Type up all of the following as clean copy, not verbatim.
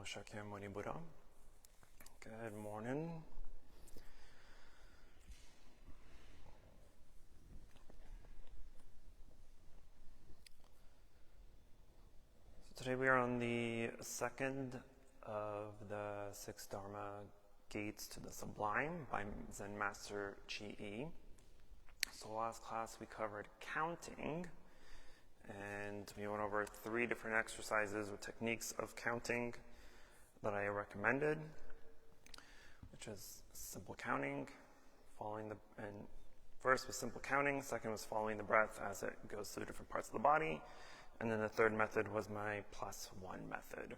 Shakyamuni Buddha. Good morning. So today we are on the second of the 6 Dharma gates to the Sublime by Zen Master Chi. So last class we covered counting, and we went over 3 different exercises or techniques of counting that I recommended, which is simple counting, first was simple counting, second was following the breath as it goes through different parts of the body, and then the third method was my +1 method.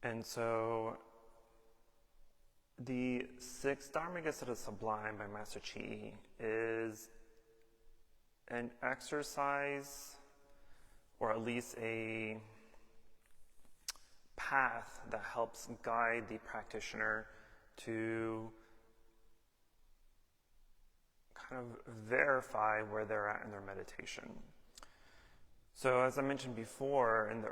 And so the 6 Dharma gates to the Sublime by Master Chi is an exercise, or at least a path that helps guide the practitioner to kind of verify where they're at in their meditation. So as I mentioned before, in the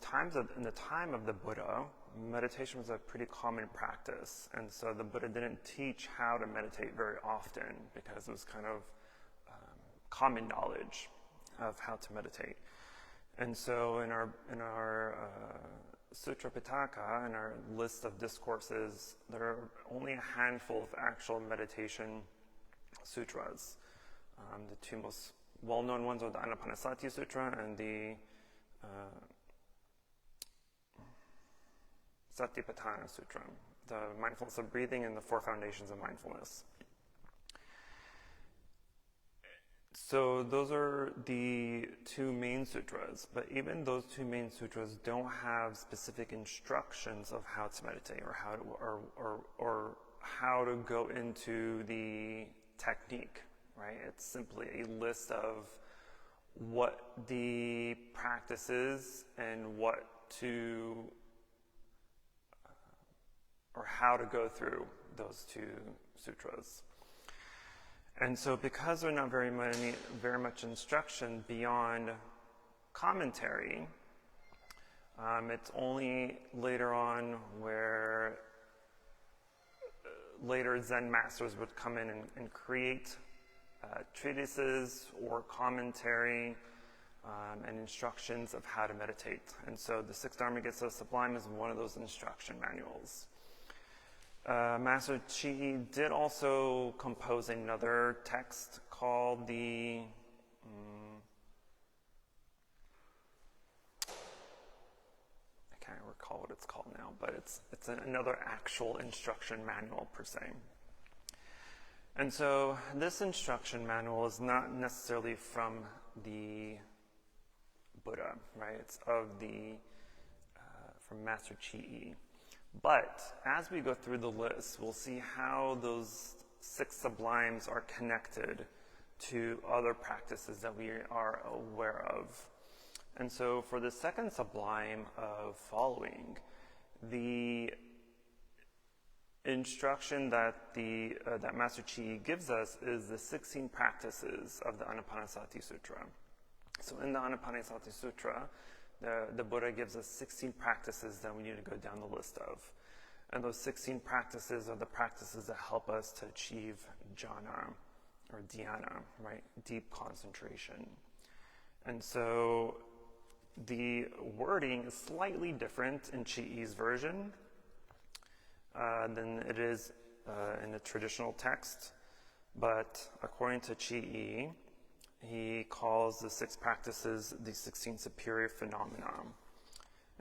time of the Buddha, meditation was a pretty common practice, and so the Buddha didn't teach how to meditate very often because it was kind of common knowledge of how to meditate. And so in our Sutra Pitaka, in our list of discourses, there are only a handful of actual meditation sutras. The 2 most well-known ones are the Anapanasati Sutra and the Satipatthana Sutra, the mindfulness of breathing and the 4 foundations of mindfulness. So those are the 2 main sutras, but even those 2 main sutras don't have specific instructions of how to meditate or how to go into the technique, right? It's simply a list of what the practice is and what to or how to go through those 2 sutras. And so because there are not very much instruction beyond commentary, it's only later on where later Zen masters would come in and create treatises or commentary and instructions of how to meditate. And so the 6 Dharma gates to the Sublime is one of those instruction manuals. Master Chi did also compose another text called the I can't recall what it's called now, but it's another actual instruction manual per se. And so this instruction manual is not necessarily from the Buddha, right? It's from Master Chi. But as we go through the list, we'll see how those 6 sublimes are connected to other practices that we are aware of. And so for the second sublime of following, the instruction that that Master Chi gives us is the 16 practices of the Anapanasati Sutra. So in the Anapanasati Sutra, the Buddha gives us 16 practices that we need to go down the list of. And those 16 practices are the practices that help us to achieve jhana or dhyana, right? Deep concentration. And so the wording is slightly different in Chi's version than it is in the traditional text. But according to Chi, he calls the 6 practices the 16 superior phenomena.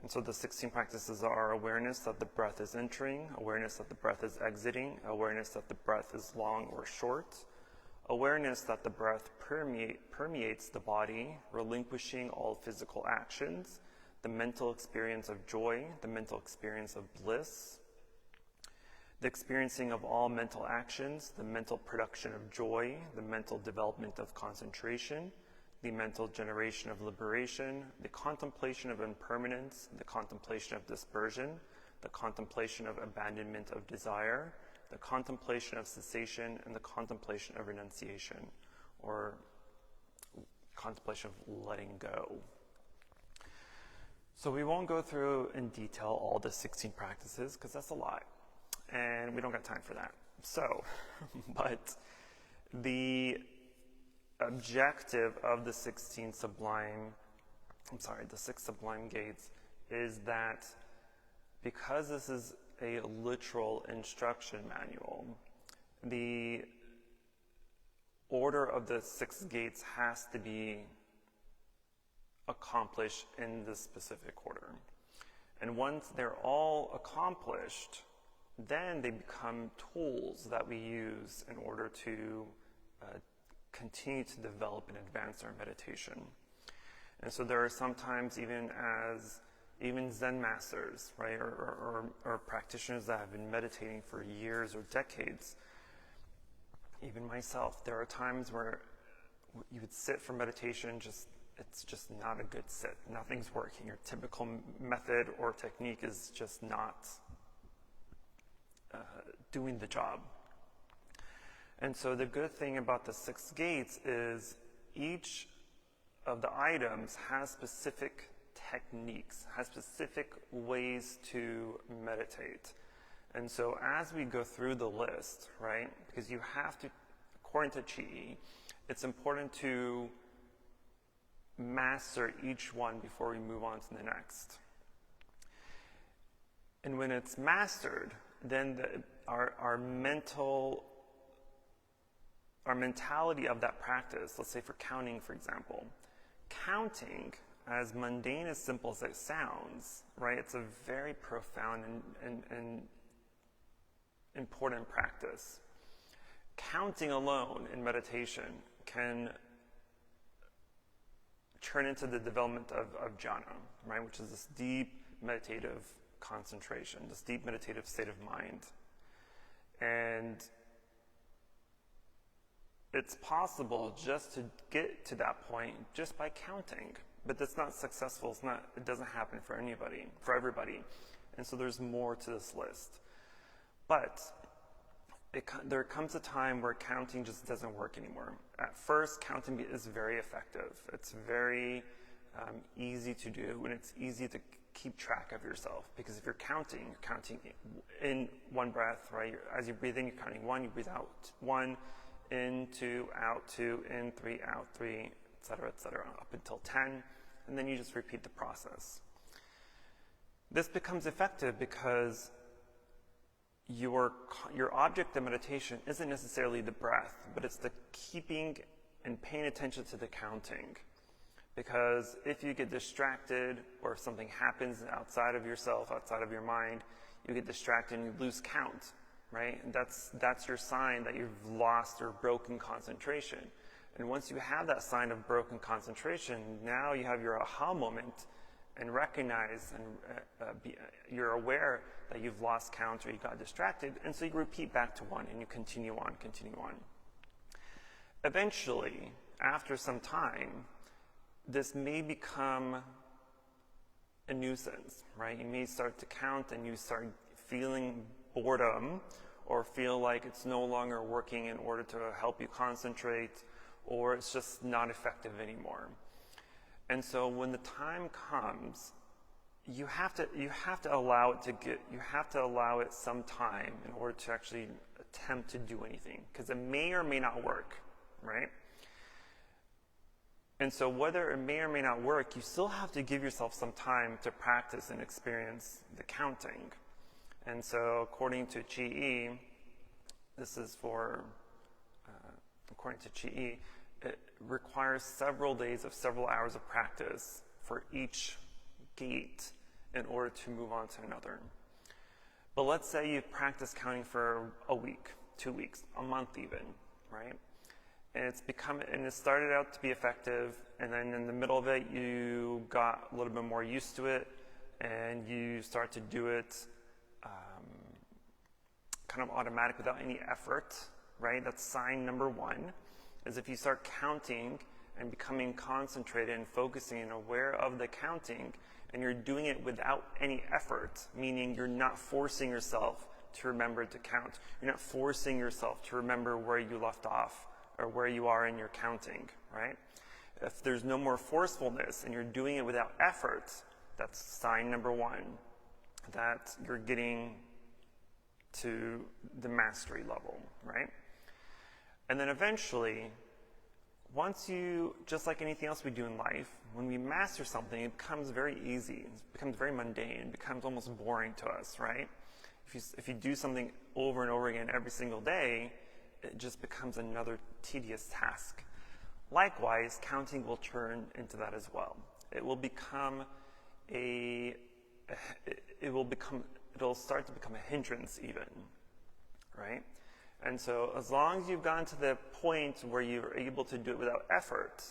And so the 16 practices are awareness that the breath is entering, awareness that the breath is exiting, awareness that the breath is long or short, awareness that the breath permeates the body, relinquishing all physical actions, the mental experience of joy, the mental experience of bliss, the experiencing of all mental actions, the mental production of joy, the mental development of concentration, the mental generation of liberation, the contemplation of impermanence, the contemplation of dispersion, the contemplation of abandonment of desire, the contemplation of cessation, and the contemplation of renunciation, or contemplation of letting go. So we won't go through in detail all the 16 practices because that's a lot and we don't got time for that. So, but the objective of the 6 Sublime gates is that because this is a literal instruction manual, the order of the 6 gates has to be accomplished in this specific order. And once they're all accomplished, then they become tools that we use in order to continue to develop and advance our meditation. And so there are sometimes even Zen masters, right, or practitioners that have been meditating for years or decades. Even myself, there are times where you would sit for meditation, it's just not a good sit. Nothing's working. Your typical method or technique is just not doing the job. And so the good thing about the 6 gates is each of the items has specific techniques, has specific ways to meditate. And so as we go through the list, right, because you have to, according to Qi, it's important to master each one before we move on to the next. And when it's mastered, then our mentality of that practice, let's say for counting, for example, counting, as mundane, as simple as it sounds, right, it's a very profound and important practice. Counting alone in meditation can turn into the development of jhana, right, which is this deep meditative concentration, this deep meditative state of mind. And it's possible just to get to that point just by counting, but that's not successful. It doesn't happen for everybody. And so there's more to this list. But there comes a time where counting just doesn't work anymore. At first, counting is very effective. It's very easy to do, and it's easy to keep track of yourself. Because if you're counting in one breath, right? As you breathe in, you're counting 1, you breathe out 1, in 2, out 2, in 3, out 3, etc., up until 10, and then you just repeat the process. This becomes effective because your object of meditation isn't necessarily the breath, but it's the keeping and paying attention to the counting. Because if you get distracted or if something happens outside of yourself, outside of your mind, you get distracted and you lose count, right? And that's your sign that you've lost or broken concentration. And once you have that sign of broken concentration, now you have your aha moment and recognize and you're aware that you've lost count or you got distracted, and so you repeat back to 1 and you continue on. Eventually, after some time, this may become a nuisance, right? You may start to count and you start feeling boredom or feel like it's no longer working in order to help you concentrate, or it's just not effective anymore. And so when the time comes, you have to allow it some time in order to actually attempt to do anything, because it may or may not work, right? And so whether it may or may not work, you still have to give yourself some time to practice and experience the counting. And so according to Qi, according to Qi, it requires several days of several hours of practice for each gate in order to move on to another. But let's say you practice counting for a week, 2 weeks, a month even, right? And it started out to be effective, and then in the middle of it, you got a little bit more used to it, and you start to do it kind of automatic without any effort, right? That's sign number 1, is if you start counting and becoming concentrated and focusing and aware of the counting, and you're doing it without any effort, meaning you're not forcing yourself to remember to count. You're not forcing yourself to remember where you left off or where you are in your counting, right? If there's no more forcefulness and you're doing it without effort, That's sign number one, that you're getting to the mastery level, right? And then eventually, once you, just like anything else we do in life, when we master something, it becomes very easy. It becomes very mundane. It becomes almost boring to us, right? If you do something over and over again every single day, it just becomes another tedious task. Likewise, counting will turn into that as well. It'll start to become a hindrance even, right? And so as long as you've gotten to the point where you're able to do it without effort,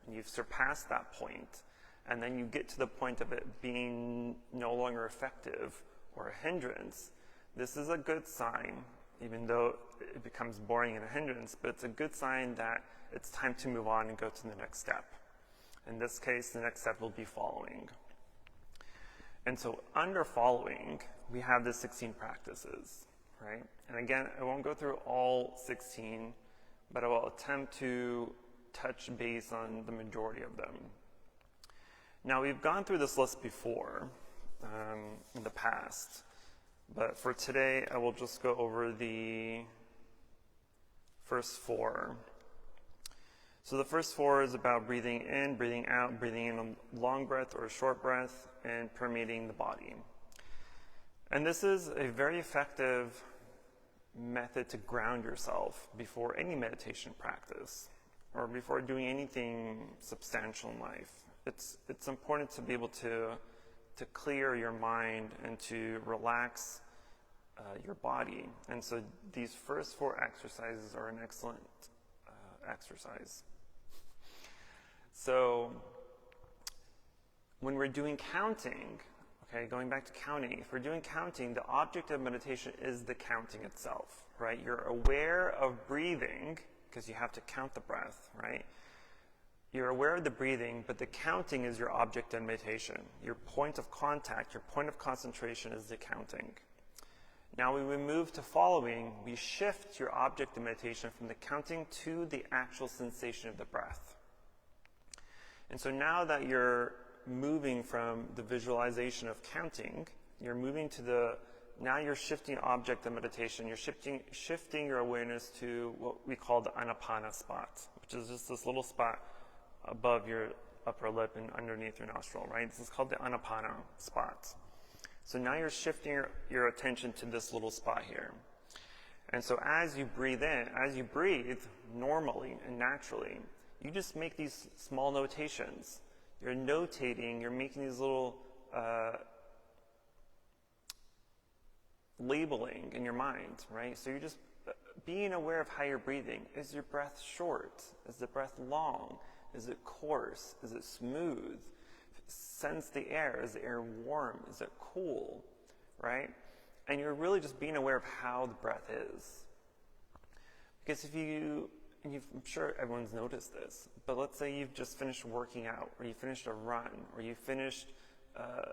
and you've surpassed that point, and then you get to the point of it being no longer effective or a hindrance, this is a good sign, even though it becomes boring and a hindrance, but it's a good sign that it's time to move on and go to the next step. In this case, the next step will be following. And so under following, we have the 16 practices, right? And again, I won't go through all 16, but I will attempt to touch base on the majority of them. Now, we've gone through this list before in the past, but for today, I will just go over the first four. So the first four is about breathing in, breathing out, breathing in a long breath or a short breath, and permeating the body. And this is a very effective method to ground yourself before any meditation practice or before doing anything substantial in life. It's important to be able to clear your mind and to relax your body. And so these first four exercises are an excellent exercise. So when we're doing counting, okay, going back to counting, if we're doing counting, the object of meditation is the counting itself, right? You're aware of breathing because you have to count the breath, right? You're aware of the breathing, but the counting is your object of meditation. Your point of contact, your point of concentration is the counting. Now when we move to following, we shift your object of meditation from the counting to the actual sensation of the breath. And so now that you're moving from the visualization of counting, you're moving to now you're shifting object of meditation. You're shifting your awareness to what we call the anapana spot, which is just this little spot above your upper lip and underneath your nostril, right? This is called the anapana spot. So now you're shifting your attention to this little spot here. And so as you breathe in, as you breathe normally and naturally, you just make these small notations. You're notating, you're making these little labeling in your mind, right? So you're just being aware of how you're breathing. Is your breath short? Is the breath long? Is it coarse? Is it smooth? Sense the air. Is the air warm? Is it cool? Right? And you're really just being aware of how the breath is. Because I'm sure everyone's noticed this, but let's say you've just finished working out, or you finished a run, or you finished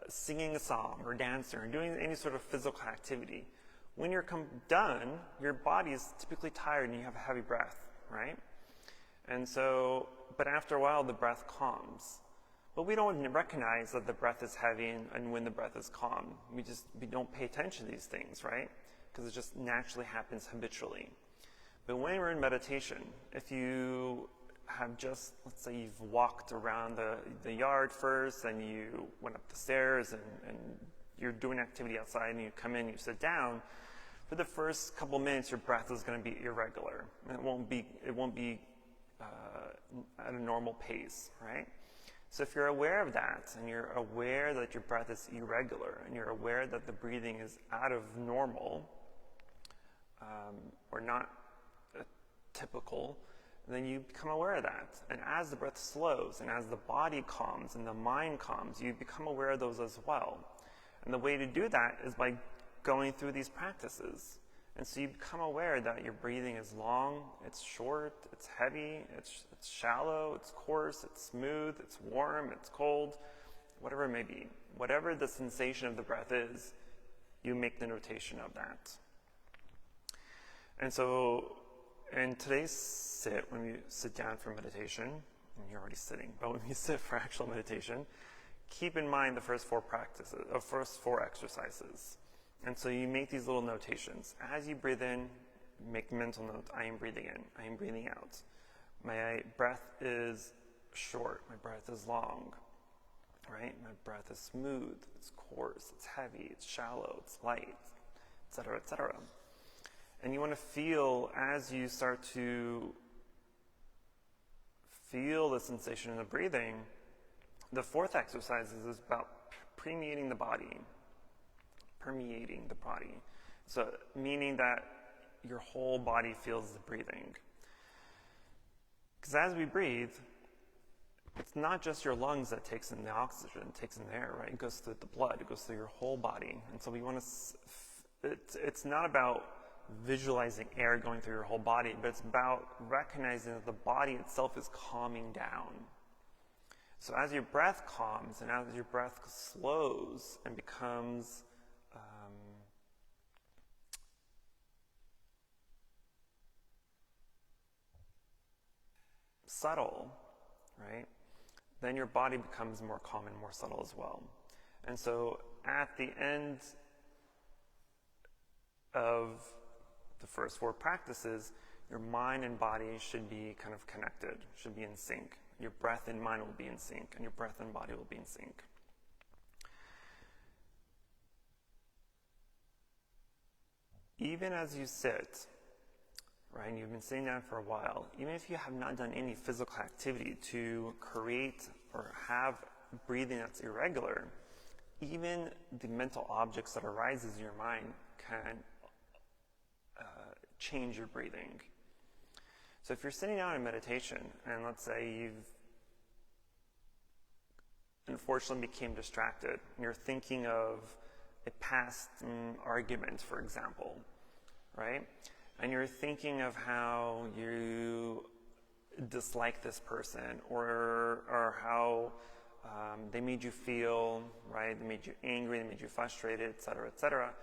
singing a song, or dancing, or doing any sort of physical activity. When you're done, your body is typically tired and you have a heavy breath, right? And so, but after a while, the breath calms. But we don't recognize that the breath is heavy and when the breath is calm. We don't pay attention to these things, right? Because it just naturally happens habitually. But when we're in meditation, if you have just, let's say you've walked around the yard first, and you went up the stairs, and you're doing activity outside, and you come in, you sit down, for the first couple minutes, your breath is going to be irregular. And it won't be at a normal pace, right? So if you're aware of that, and you're aware that your breath is irregular, and you're aware that the breathing is out of normal, or not typical, then you become aware of that. And as the breath slows, and as the body calms, and the mind calms, you become aware of those as well. And the way to do that is by going through these practices. And so you become aware that your breathing is long, it's short, it's heavy, it's shallow, it's coarse, it's smooth, it's warm, it's cold, whatever it may be. Whatever the sensation of the breath is, you make the notation of that. And so in today's sit, when you sit down for meditation, and you're already sitting, but when you sit for actual meditation, keep in mind the first four exercises. And so you make these little notations. As you breathe in, make mental note, I am breathing in, I am breathing out. My breath is short, my breath is long, right? My breath is smooth, it's coarse, it's heavy, it's shallow, it's light, etc., etc. And you want to feel, as you start to feel the sensation in the breathing, the fourth exercise is about permeating the body. So meaning that your whole body feels the breathing. Because as we breathe, it's not just your lungs that takes in the oxygen, takes in the air, right? It goes through the blood, it goes through your whole body. And so we want to, it's not about visualizing air going through your whole body, but it's about recognizing that the body itself is calming down. So as your breath calms and as your breath slows and becomes subtle, right? Then your body becomes more calm and more subtle as well. And so at the end of the first four practices, your mind and body should be kind of connected, should be in sync. Your breath and mind will be in sync, and your breath and body will be in sync. Even as you sit, right, and you've been sitting down for a while, even if you have not done any physical activity to create or have breathing that's irregular, even the mental objects that arises in your mind can change your breathing. So if you're sitting down in meditation, and let's say you've unfortunately became distracted, and you're thinking of a past argument, for example, right? And you're thinking of how you dislike this person, or how they made you feel, right? They made you angry, they made you frustrated, etc., etc.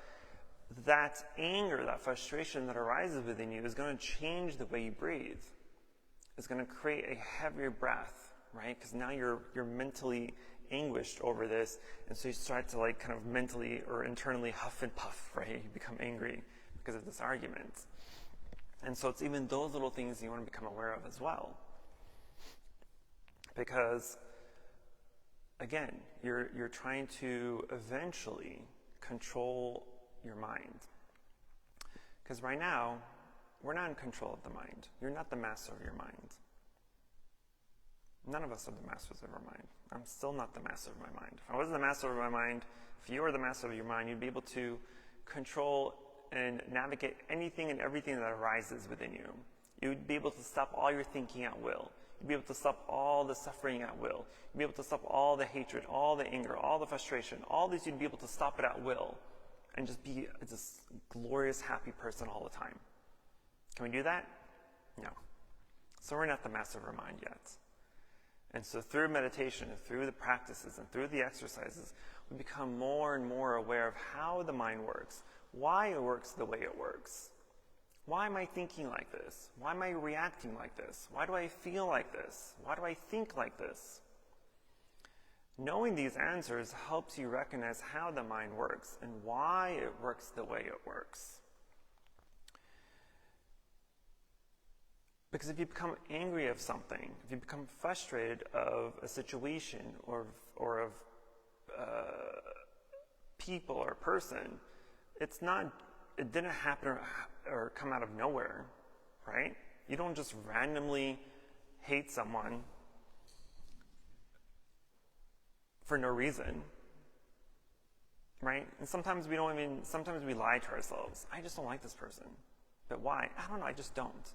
That anger, that frustration that arises within you is going to change the way you breathe. It's going to create a heavier breath, right? Because now you're mentally anguished over this, and so you start to like kind of mentally or internally huff and puff, right? You become angry because of this argument. And so it's even those little things you want to become aware of as well. Because, again, you're trying to eventually control your mind. Because right now, we're not in control of the mind. You're not the master of your mind. None of us are the masters of our mind. I'm still not the master of my mind. If I wasn't the master of my mind, if you were the master of your mind, you'd be able to control and navigate anything and everything that arises within you. You'd be able to stop all your thinking at will. You'd be able to stop all the suffering at will. You'd be able to stop all the hatred, all the anger, all the frustration. All these, you'd be able to stop it at will and just be this glorious, happy person all the time. Can we do that? No. So we're not the master of our mind yet. And so through meditation and through the practices and through the exercises, we become more and more aware of how the mind works, why it works the way it works. Why am I thinking like this? Why am I reacting like this? Why do I feel like this? Why do I think like this? Knowing these answers helps you recognize how the mind works and why it works the way it works. Because if you become angry of something, if you become frustrated of a situation or of people or person, it didn't happen or come out of nowhere, right? You don't just randomly hate someone for no reason, right? And sometimes we lie to ourselves. I just don't like this person. But why? I don't know, I just don't.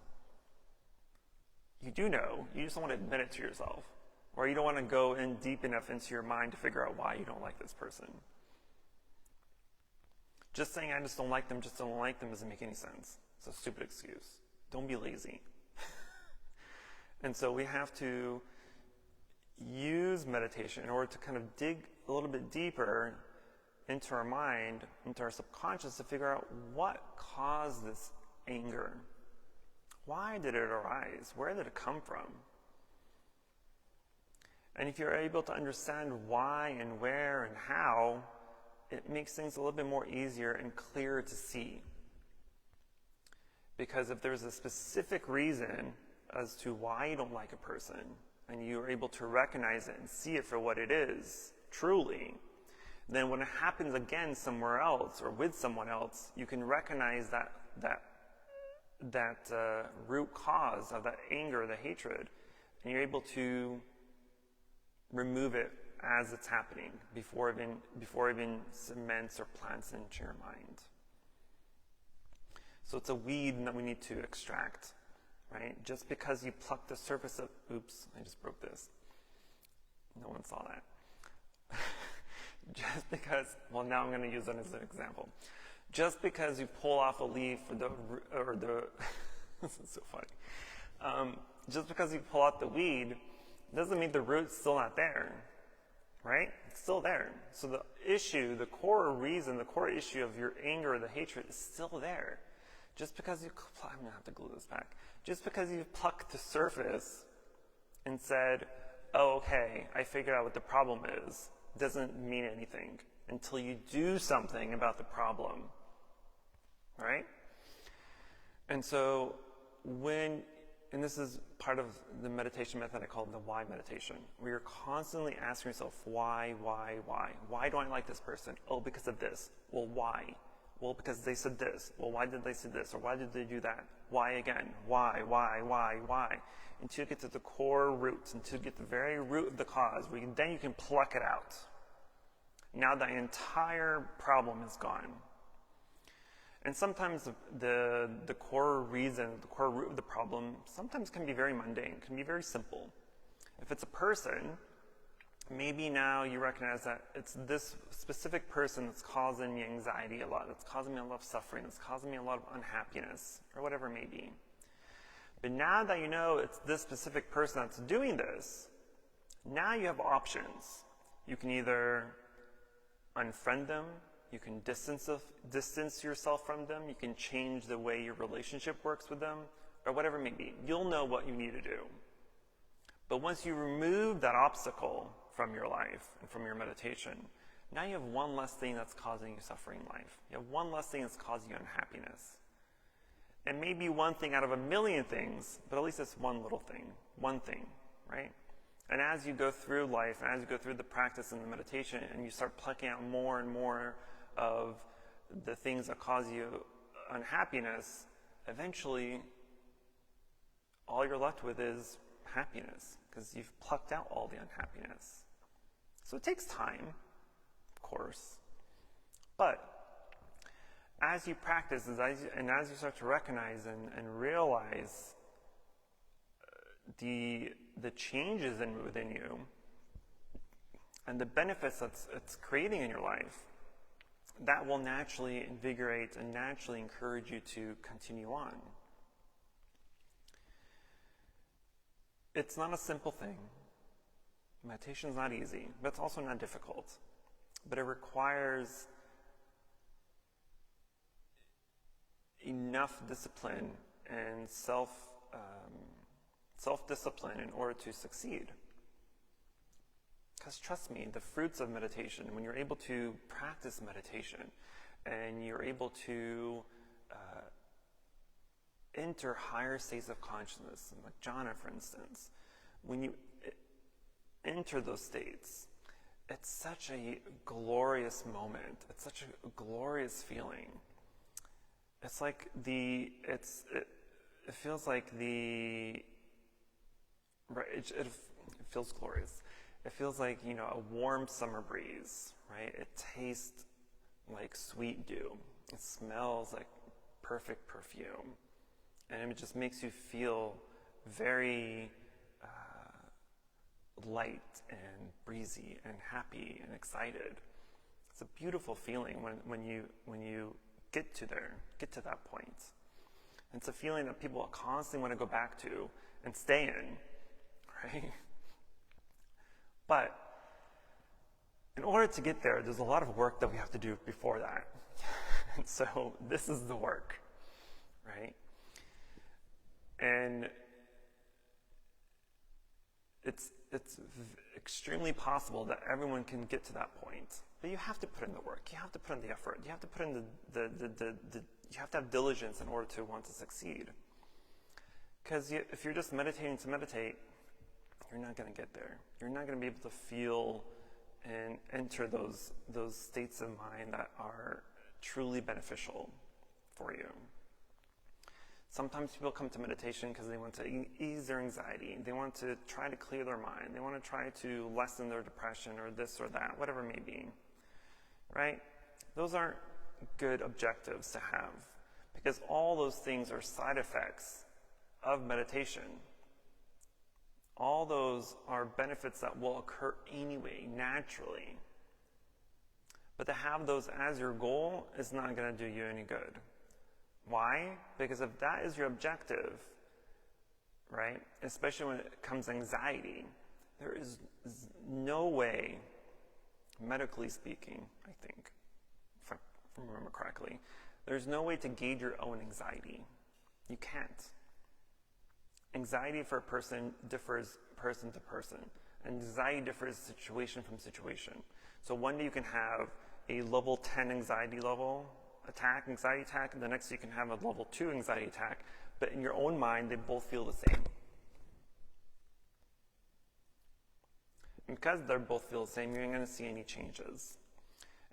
You do know, you just don't want to admit it to yourself. Or you don't want to go in deep enough into your mind to figure out why you don't like this person. Just saying I just don't like them doesn't make any sense. It's a stupid excuse. Don't be lazy. And so we have to use meditation in order to kind of dig a little bit deeper into our mind, into our subconscious, to figure out what caused this anger. Why did it arise? Where did it come from? And if you're able to understand why and where and how, it makes things a little bit more easier and clearer to see. Because if there's a specific reason as to why you don't like a person, and you're able to recognize it and see it for what it is, truly, then when it happens again somewhere else or with someone else, you can recognize that root cause of that anger, the hatred, and you're able to remove it as it's happening before it even cements or plants into your mind. So it's a weed that we need to extract, right? Just because you pluck the surface of, oops, I just broke this. No one saw that. Just because, well, now I'm going to use that as an example. Just because you pull off a leaf or the this is so funny. Just because you pull out the weed doesn't mean the root's still not there, right? It's still there. So the issue, the core reason, the core issue of your anger or the hatred is still there. Just because I'm going to have to glue this back. Just because you plucked the surface and said, oh, okay, I figured out what the problem is, doesn't mean anything until you do something about the problem, right? And so and this is part of the meditation method I call the why meditation, where you're constantly asking yourself, why? Why do I like this person? Oh, because of this. Well, why? Well, because they said this. Well, why did they say this? Or why did they do that? Why again? Why? Until you get to the core roots, until you get to the very root of the cause, then you can pluck it out. Now the entire problem is gone. And sometimes the core reason, the core root of the problem, sometimes can be very mundane, can be very simple. If it's a person, maybe now you recognize that it's this specific person that's causing me anxiety a lot, that's causing me a lot of suffering, that's causing me a lot of unhappiness, or whatever it may be. But now that you know it's this specific person that's doing this, now you have options. You can either unfriend them, you can distance yourself from them, you can change the way your relationship works with them, or whatever it may be. You'll know what you need to do. But once you remove that obstacle from your life and from your meditation, now you have one less thing that's causing you suffering in life. You have one less thing that's causing you unhappiness. And maybe one thing out of a million things, but at least it's one little thing, one thing, right? And as you go through life, and as you go through the practice and the meditation, and you start plucking out more and more of the things that cause you unhappiness, eventually all you're left with is happiness, because you've plucked out all the unhappiness. So it takes time, of course, but as you practice, as you start to recognize and realize the changes within you and the benefits it's creating in your life, that will naturally invigorate and naturally encourage you to continue on. It's not a simple thing. Meditation is not easy, but it's also not difficult. But it requires enough discipline and self-discipline in order to succeed. Because trust me, the fruits of meditation, when you're able to practice meditation and you're able to enter higher states of consciousness, like jhana, for instance, when you enter those states, it's such a glorious moment. It's such a glorious feeling. It's like it feels like it feels glorious. It feels like, a warm summer breeze, right? It tastes like sweet dew. It smells like perfect perfume. And it just makes you feel very light and breezy and happy and excited. It's a beautiful feeling when you get to that point. And it's a feeling that people constantly want to go back to and stay in, right? But in order to get there, there's a lot of work that we have to do before that. And so this is the work, right? And it's extremely possible that everyone can get to that point. But you have to put in the work. You have to put in the effort. You have to put in you have to have diligence in order to want to succeed. Because if you're just meditating to meditate, you're not going to get there. You're not going to be able to feel and enter those states of mind that are truly beneficial for you. Sometimes people come to meditation because they want to ease their anxiety. They want to try to clear their mind. They want to try to lessen their depression or this or that, whatever it may be. Right? Those aren't good objectives to have, because all those things are side effects of meditation. All those are benefits that will occur anyway, naturally. But to have those as your goal is not going to do you any good. Why? Because if that is your objective, right, especially when it comes to anxiety, there is no way, medically speaking, I think, if I remember correctly, there's no way to gauge your own anxiety. You can't. Anxiety for a person differs person to person. Anxiety differs situation from situation. So one day you can have a level 10 anxiety anxiety attack, and the next you can have a level 2 anxiety attack, but in your own mind, they both feel the same. And because they both feel the same, you ain't going to see any changes.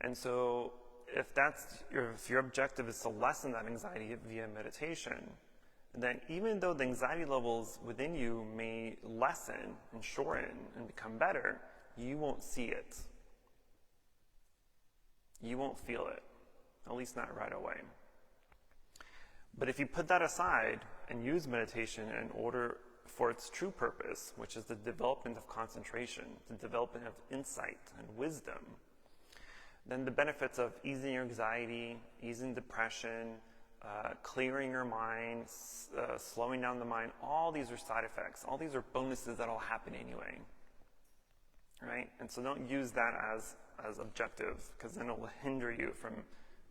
And so if your objective is to lessen that anxiety via meditation, then even though the anxiety levels within you may lessen and shorten and become better, you won't see it. You won't feel it, at least not right away. But if you put that aside and use meditation in order for its true purpose, which is the development of concentration, the development of insight and wisdom, then the benefits of easing your anxiety, easing depression, clearing your mind, slowing down the mind, all these are side effects. All these are bonuses that will happen anyway. Right? And so don't use that as objective, because then it will hinder you from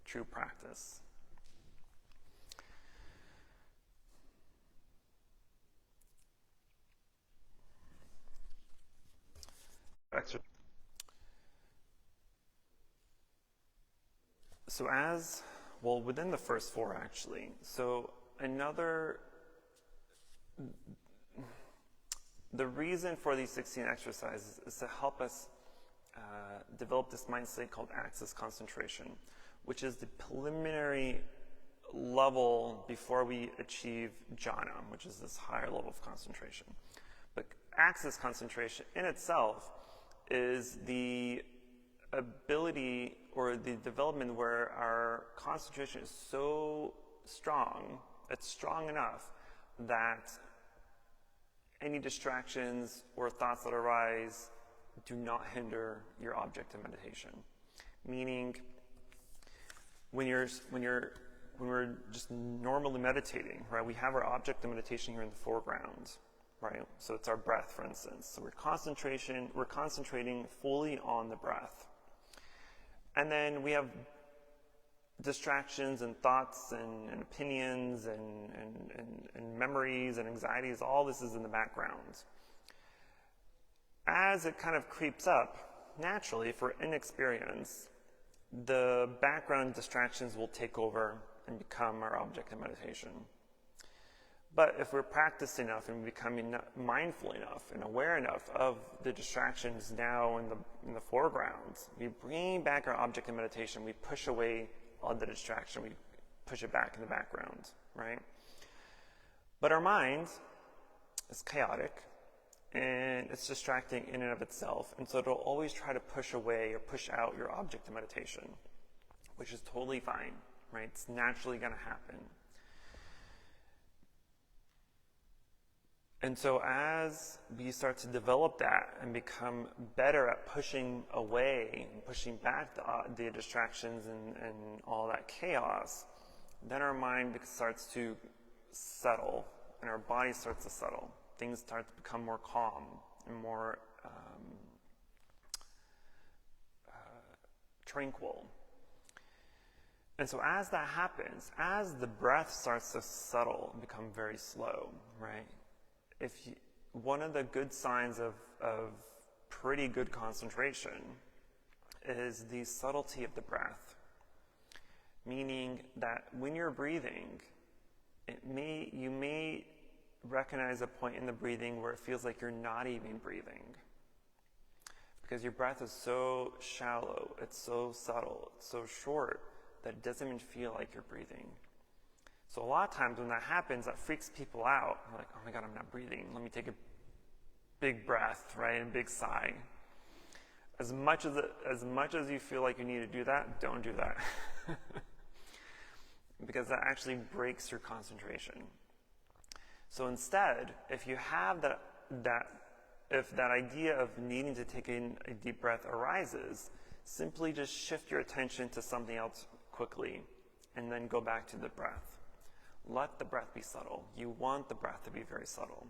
true practice. So within the first four actually, the reason for these 16 exercises is to help us develop this mind state called access concentration, which is the preliminary level before we achieve jhana, which is this higher level of concentration. But access concentration in itself is the ability or the development where our concentration is so strong, it's strong enough that any distractions or thoughts that arise do not hinder your object of meditation. Meaning, when we're just normally meditating, right? We have our object of meditation here in the foreground, right? So it's our breath, for instance. So we're concentrating fully on the breath. And then we have distractions and thoughts and opinions and memories and anxieties. All this is in the background. As it kind of creeps up, naturally, if we're inexperienced, the background distractions will take over and become our object of meditation. But if we're practiced enough and becoming mindful enough and aware enough of the distractions now in the foreground, we bring back our object of meditation, we push away all the distraction, we push it back in the background, right? But our mind is chaotic, and it's distracting in and of itself, and so it'll always try to push away or push out your object of meditation, which is totally fine, right? It's naturally going to happen. And so as we start to develop that and become better at pushing away and pushing back the distractions and all that chaos, then our mind starts to settle and our body starts to settle. Things start to become more calm and more tranquil. And so as that happens, as the breath starts to settle and become very slow, right? one of the good signs of pretty good concentration is the subtlety of the breath. Meaning that when you're breathing, you may recognize a point in the breathing where it feels like you're not even breathing. Because your breath is so shallow, it's so subtle, it's so short, that it doesn't even feel like you're breathing. So a lot of times when that happens, that freaks people out. They're like, oh my God, I'm not breathing. Let me take a big breath, right, and a big sigh. As much as you feel like you need to do that, don't do that. Because that actually breaks your concentration. So instead, if you have if that idea of needing to take in a deep breath arises, simply just shift your attention to something else quickly, and then go back to the breath. Let the breath be subtle. You want the breath to be very subtle.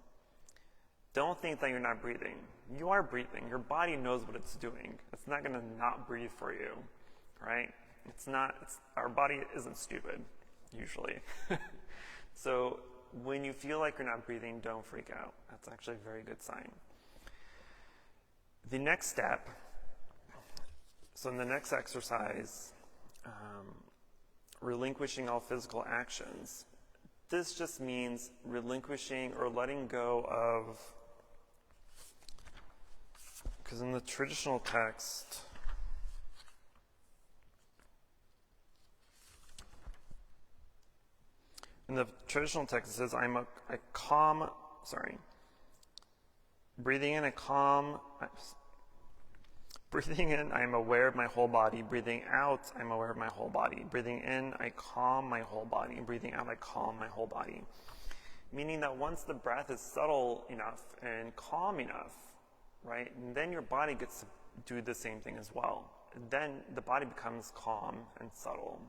Don't think that you're not breathing. You are breathing. Your body knows what it's doing. It's not going to not breathe for you, right? Our body isn't stupid, usually. So when you feel like you're not breathing, don't freak out. That's actually a very good sign. The next step, so in the next exercise, relinquishing all physical actions. This just means relinquishing or letting go of, because in the traditional text, it says, breathing in, I am aware of my whole body. Breathing out, I'm aware of my whole body. Breathing in, I calm my whole body. Breathing out, I calm my whole body. Meaning that once the breath is subtle enough and calm enough, right, then your body gets to do the same thing as well. Then the body becomes calm and subtle.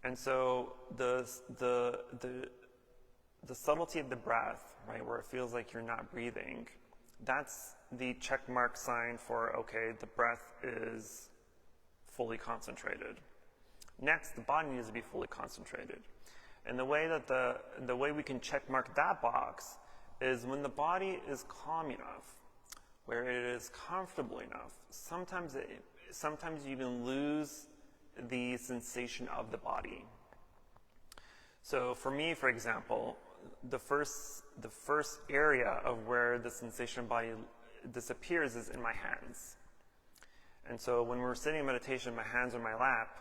And so the subtlety of the breath, right, where it feels like you're not breathing, that's the check mark sign for, okay, the breath is fully concentrated. Next, the body needs to be fully concentrated. And the way we can check mark that box is when the body is calm enough, where it is comfortable enough. Sometimes you even lose the sensation of the body. So for me, for example, the first area of where the sensation of body disappears is in my hands. And so when we're sitting in meditation, my hands are in my lap,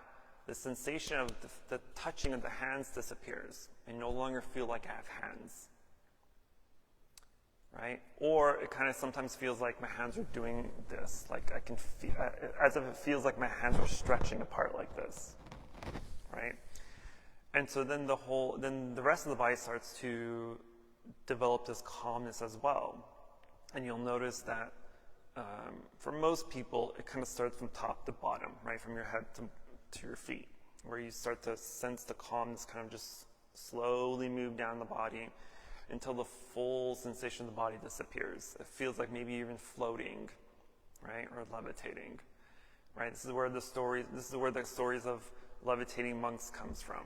the sensation of the touching of the hands disappears. I no longer feel like I have hands. Right? Or it kind of sometimes feels like my hands are doing this, like I can feel, as if it feels like my hands are stretching apart like this, right? And so then the rest of the body starts to develop this calmness as well. And you'll notice that for most people, it kind of starts from top to bottom, right? From your head to your feet, where you start to sense the calmness kind of just slowly move down the body until the full sensation of the body disappears. It feels like maybe even floating, right, or levitating, right? This is where the stories of levitating monks comes from.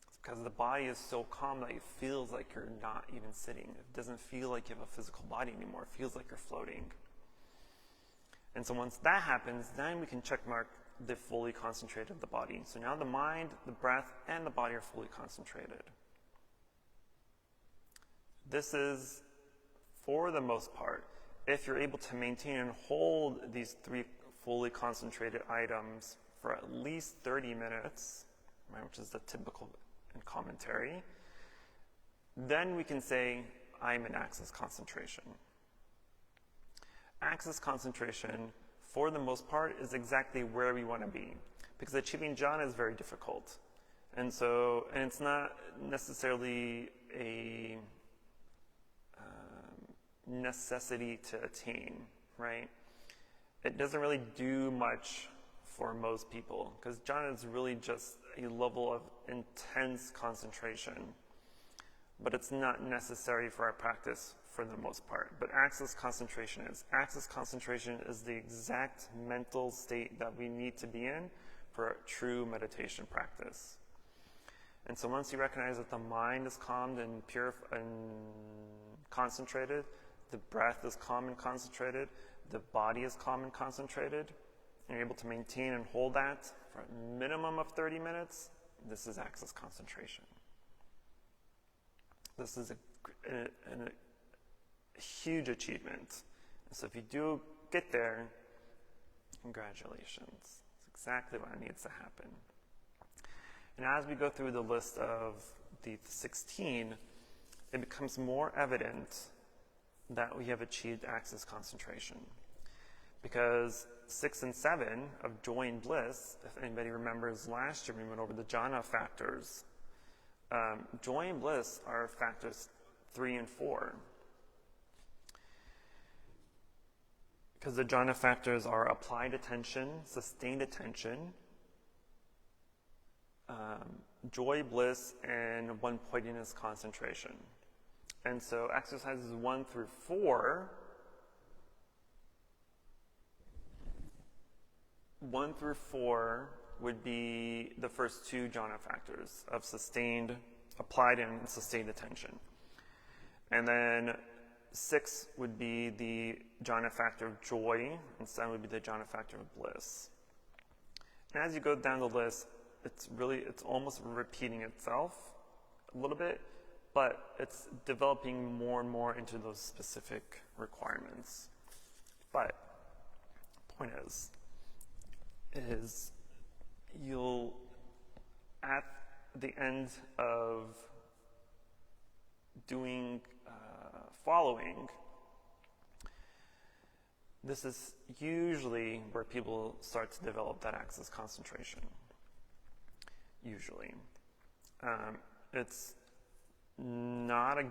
It's because the body is so calm that it feels like you're not even sitting. It doesn't feel like you have a physical body anymore. It feels like you're floating. And so once that happens, then we can check mark the fully concentrated of the body. So now the mind, the breath, and the body are fully concentrated. This is, for the most part, if you're able to maintain and hold these three fully concentrated items for at least 30 minutes, right, which is the typical in commentary, then we can say, I'm in access concentration. Access concentration, for the most part, is exactly where we want to be, because achieving jhana is very difficult. And it's not necessarily a necessity to attain, right? It doesn't really do much for most people, because jhana is really just a level of intense concentration, but it's not necessary for our practice for the most part. But access concentration is the exact mental state that we need to be in for a true meditation practice. And so once you recognize that the mind is calmed and pure and concentrated, the breath is calm and concentrated, the body is calm and concentrated, and you're able to maintain and hold that for a minimum of 30 minutes, this is access concentration. This is a huge achievement. So if you do get there, congratulations. It's exactly what needs to happen. And as we go through the list of the 16, it becomes more evident that we have achieved access concentration. Because 6 and 7 of joy and bliss, if anybody remembers last year we went over the jhana factors. Joy and bliss are factors 3 and 4. Because the jhana factors are applied attention, sustained attention, joy, bliss, and one-pointedness concentration. And so exercises 1 through 4, 1 through 4 would be the first 2 jhana factors of sustained, applied and sustained attention. And then 6 would be the jhana factor of joy, and 7 would be the jhana factor of bliss. And as you go down the list, it's almost repeating itself a little bit, but it's developing more and more into those specific requirements. But the point is you'll, at the end of doing following, this is usually where people start to develop that access concentration. Usually. It's not a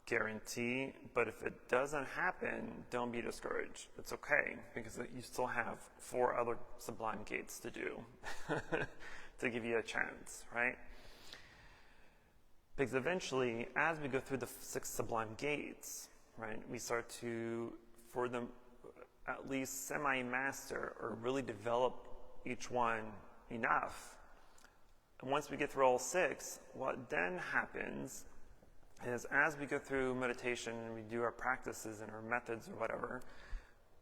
guarantee, but if it doesn't happen, don't be discouraged. It's okay, because you still have 4 other sublime gates to do to give you a chance, right? Because eventually, as we go through the 6 sublime gates, right, we start to, for them, at least semi-master or really develop each one enough. And once we get through all 6, what then happens is as we go through meditation and we do our practices and our methods or whatever,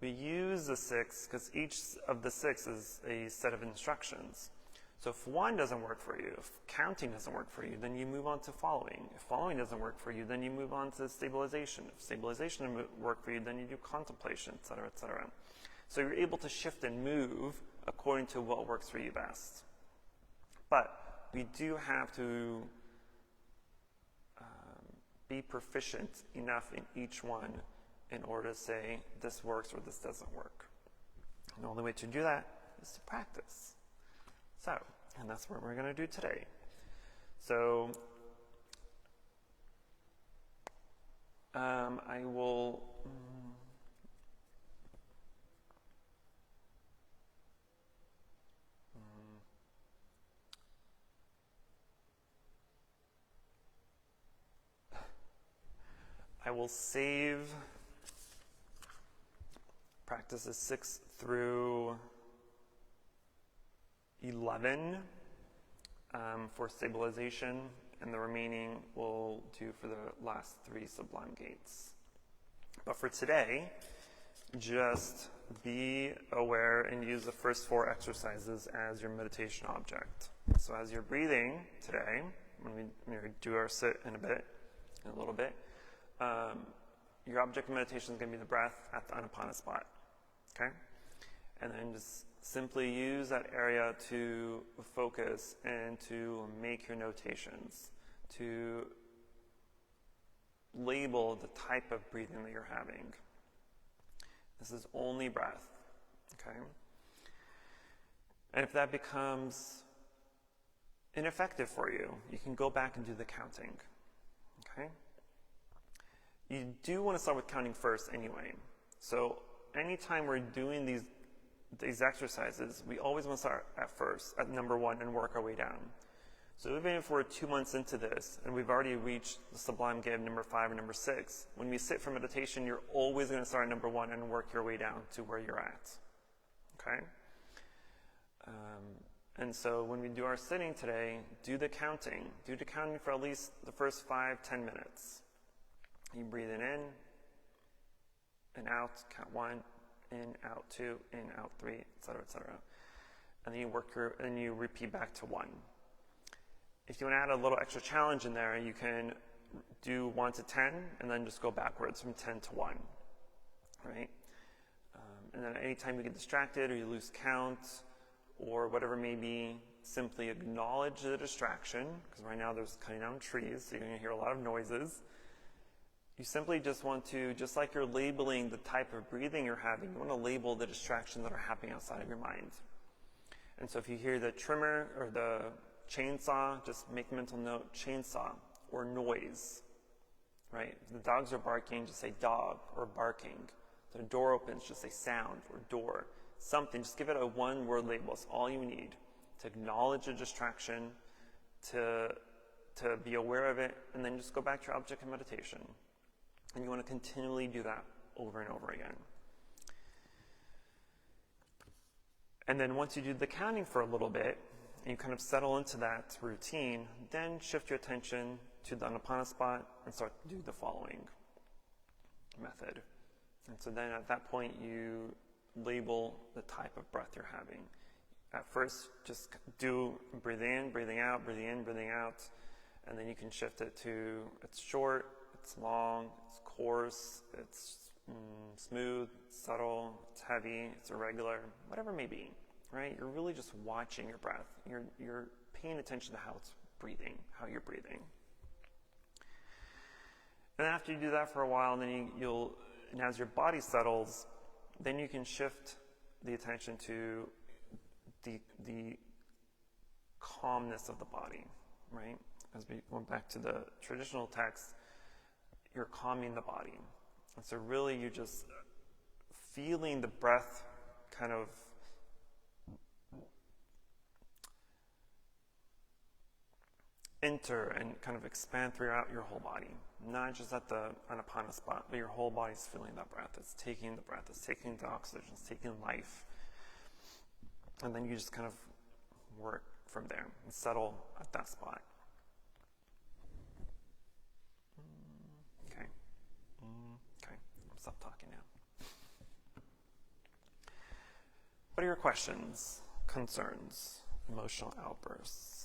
we use the 6 because each of the 6 is a set of instructions. So if 1 doesn't work for you, if counting doesn't work for you, then you move on to following. If following doesn't work for you, then you move on to stabilization. If stabilization doesn't work for you, then you do contemplation, etc., etc. So you're able to shift and move according to what works for you best. But we do have to be proficient enough in each one in order to say this works or this doesn't work. And the only way to do that is to practice. So, and that's what we're going to do today. So, I will... I will save practices 6 through 11 for stabilization, and the remaining we'll do for the last 3 sublime gates. But for today, just be aware and use the first 4 exercises as your meditation object. So as you're breathing today, when we do our sit in a little bit, your object of meditation is going to be the breath at the Anapana spot, okay? And then just simply use that area to focus and to make your notations, to label the type of breathing that you're having. This is only breath, okay? And if that becomes ineffective for you, you can go back and do the counting, okay? You do want to start with counting first anyway. So anytime we're doing these exercises, we always want to start at first, at number 1, and work our way down. So even if we're 2 months into this, and we've already reached the sublime gate of number 5 or number 6, when we sit for meditation, you're always going to start at number 1 and work your way down to where you're at. Okay? And so when we do our sitting today, do the counting. Do the counting for at least the first 5-10 minutes. You breathe in and out, count 1, in, out 2, in, out 3, etc., etc. And then you repeat back to 1. If you want to add a little extra challenge in there, you can do 1 to 10, and then just go backwards from 10 to 1, right? And then anytime you get distracted or you lose count or whatever may be, simply acknowledge the distraction, because right now there's cutting down trees, so you're going to hear a lot of noises. You simply just want to, just like you're labeling the type of breathing you're having, you want to label the distractions that are happening outside of your mind. And so if you hear the trimmer or the chainsaw, just make a mental note, chainsaw, or noise, right? If the dogs are barking, just say dog or barking. The door opens, just say sound or door. Something, just give it a one-word label. It's all you need to acknowledge a distraction, to be aware of it, and then just go back to your object of meditation. And you want to continually do that over and over again. And then once you do the counting for a little bit, and you kind of settle into that routine, then shift your attention to the Anapanasati and start to do the following method. And so then at that point, you label the type of breath you're having. At first, just do breathe in, breathing out, breathing in, breathing out, and then you can shift it to it's short, it's long, it's coarse, it's smooth, it's subtle, it's heavy, it's irregular, whatever it may be, right? You're really just watching your breath. You're paying attention to how it's breathing, how you're breathing. And after you do that for a while, then and as your body settles, then you can shift the attention to the calmness of the body, right? As we went back to the traditional text, you're calming the body. And so really you're just feeling the breath kind of enter and kind of expand throughout your whole body. Not just at the Anapanasati, but your whole body's feeling that breath. It's taking the breath, it's taking the oxygen, it's taking life. And then you just kind of work from there and settle at that spot. Okay. Stop talking now. What are your questions, concerns, emotional outbursts?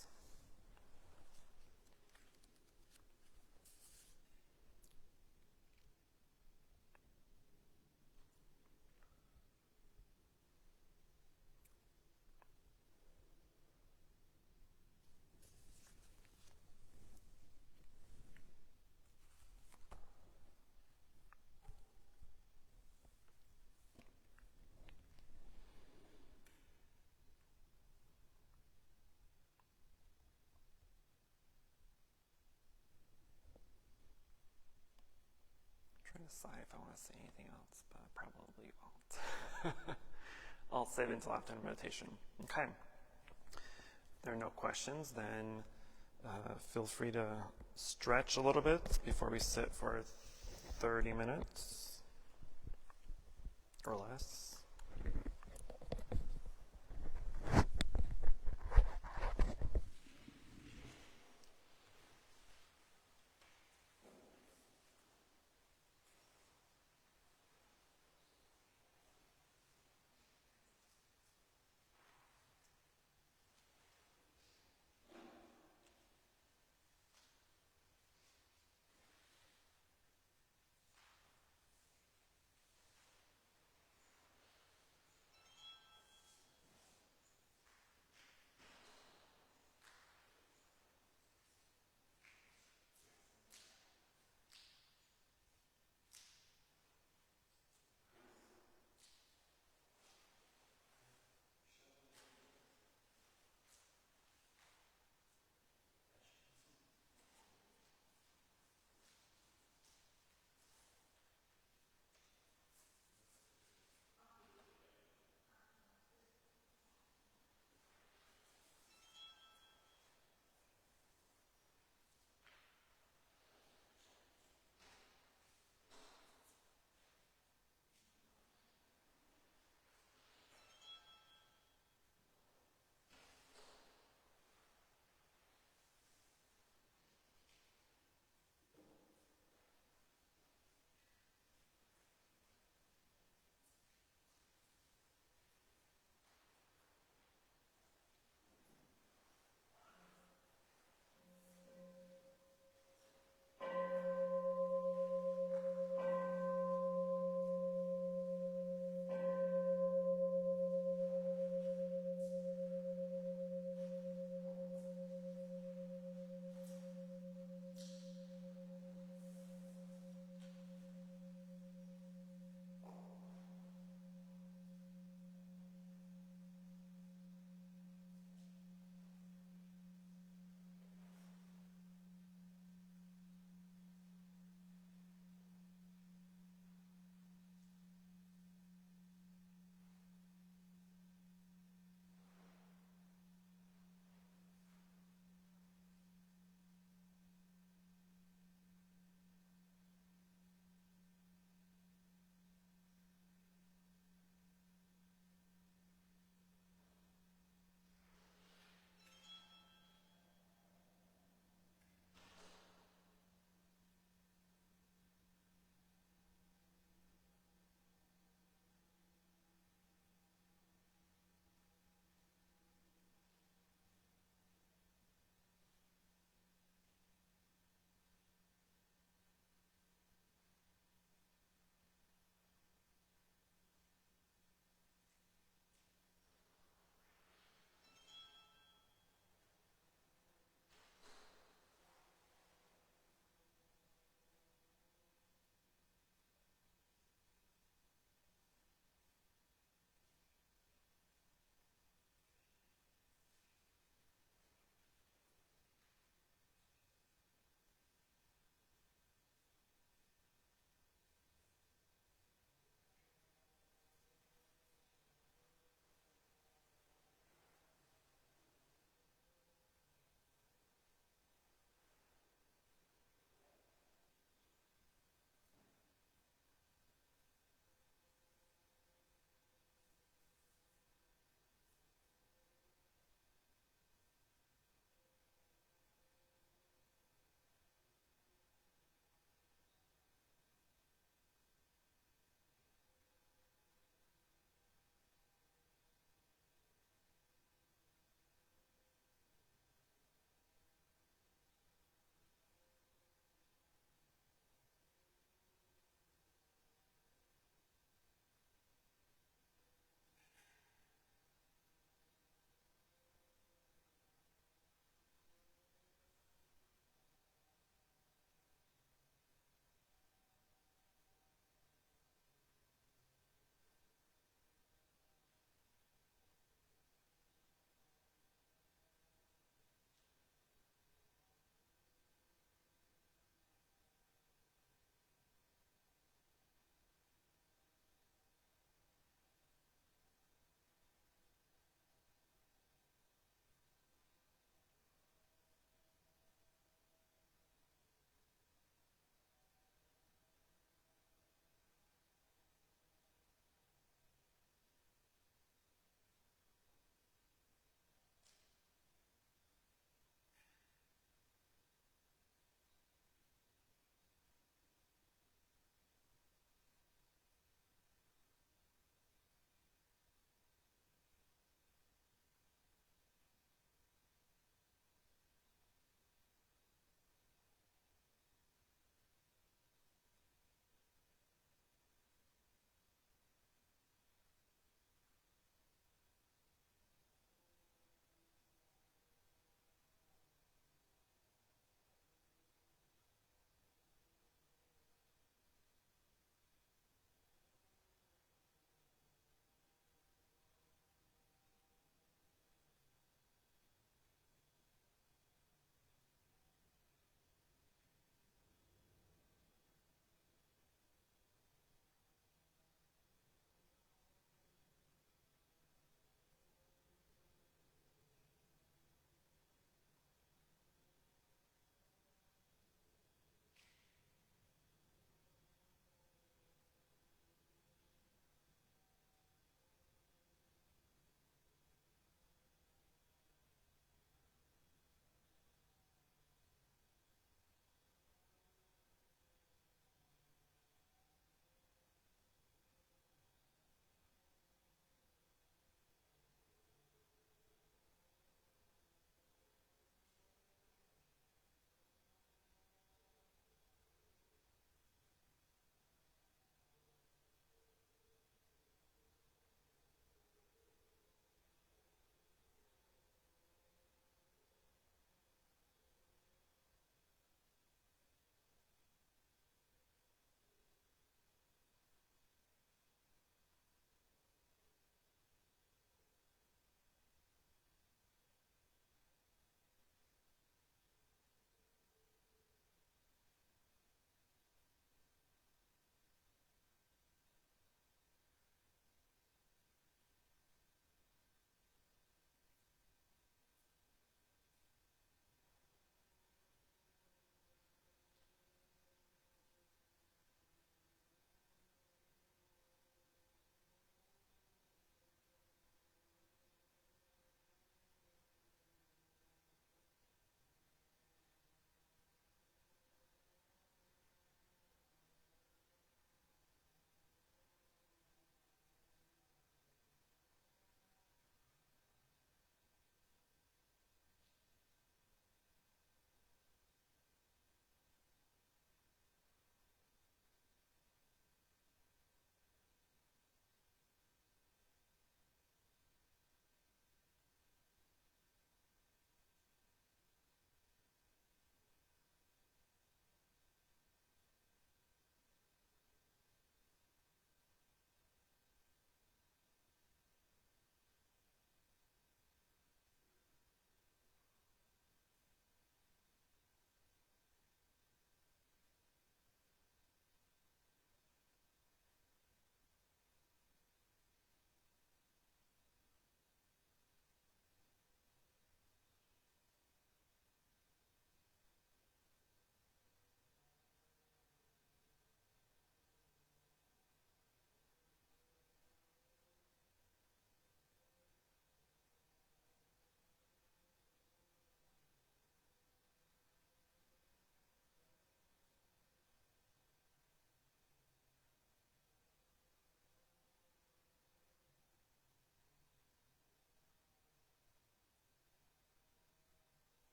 Decide if I want to say anything else, but I probably won't. I'll save it until after meditation. Okay. If there are no questions, then feel free to stretch a little bit before we sit for 30 minutes or less.